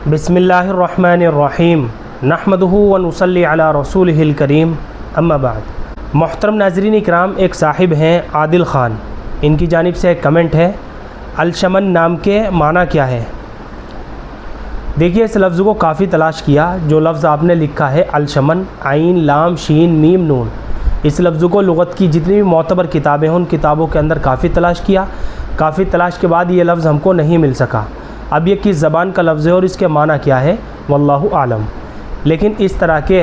बिस्मिल्लाहिर्रहमानिर्रहीम नहमदुहु व नुसल्ली अला रसूलिहिल करीम अम्मा बाद। मोहतरम नाज़रीन इकराम, एक साहिब हैं आदिल ख़ान, इनकी जानिब से एक कमेंट है, अलशमन नाम के माना क्या है। देखिए, इस लफ्ज़ को काफ़ी तलाश किया। जो लफ्ज़ आपने लिखा है अलशमन, आइन लाम शीन मीम नून, इस लफ्ज़ को लुग़त की जितनी भी मोतबर किताबें हैं उन किताबों के अंदर काफ़ी तलाश किया। काफ़ी तलाश के बाद ये लफ्ज़ हमको नहीं मिल सका। अब ये किस ज़बान का लफ्ज़ है और इसके माना क्या है, वल्लाहु आलम। लेकिन इस तरह के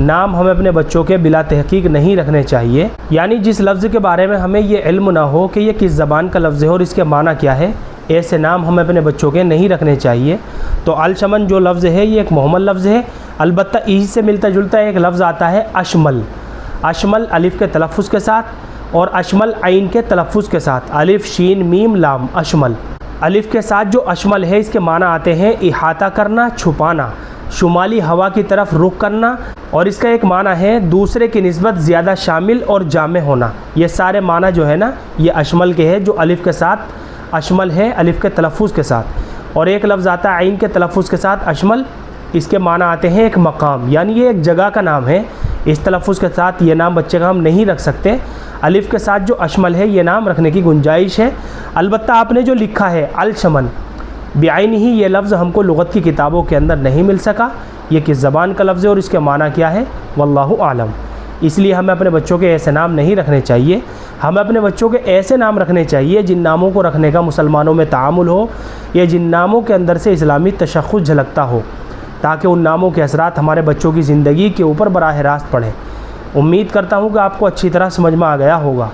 नाम हमें अपने बच्चों के बिला तहकीक नहीं रखने चाहिए। यानी जिस लफ्ज़ के बारे में हमें ये इल्म ना हो कि ये किस ज़बान का लफ्ज़ है और इसके माना क्या है, ऐसे नाम हमें अपने बच्चों के नहीं रखने चाहिए। तो अलशमन जो लफ्ज़ है ये एक मोहम्मद लफ्ज़ है। अलबत्ता इसी से मिलता जुलता एक लफ्ज़ आता है अशमल। अशमल अलिफ़ के तलफ़ुज़ के साथ और अशमल आइन के तलफ़ुज़ के साथ, अलिफ़ शीन मीम लाम अशमल। अलिफ़ के साथ जो अशमल है इसके माना आते हैं इहाता करना, छुपाना, शुमाली हवा की तरफ रुख करना, और इसका एक माना है दूसरे की निस्बत ज़्यादा शामिल और जामे होना। ये सारे माना जो है ना, ये अशमल के हैं। जो अलिफ़ के साथ अशमल है, अलिफ़ के तलफ़ुज़ के साथ। और एक लफ्ज़ आता है आइन के तलफ़ुज़ के साथ अशमल, इसके माना आते हैं एक मकाम, यानी ये एक जगह का नाम है। इस तलफ़ुज़ के साथ ये नाम बच्चे का हम नहीं रख सकते। अलिफ़ के साथ जो अशमल है ये नाम रखने की गुंजाइश है। अलबत्ता आपने जो लिखा है अलशमन बेआइन ही, ये लफ्ज़ हमको लुग़त की किताबों के अंदर नहीं मिल सका। ये किस ज़बान का लफ्ज़ है और इसके माना क्या है, वल्लाहु आलम। इसलिए हमें अपने बच्चों के ऐसे नाम नहीं रखने चाहिए। हमें अपने बच्चों के ऐसे नाम रखने चाहिए जिन नामों को रखने का मुसलमानों में तामुल हो, या जिन नामों के अंदर से इस्लामी तशख़्ख़ुस झलकता हो, ताकि उन नामों के असरात हमारे बच्चों की ज़िंदगी के ऊपर बराह रास्त पड़े। उम्मीद करता हूँ कि आपको अच्छी तरह समझ में आ गया होगा।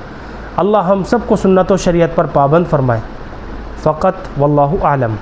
अल्लाह हम सबको सुन्नत व शरीयत पर पाबंद फरमाए। फ़क़त वल्लाहु आलम।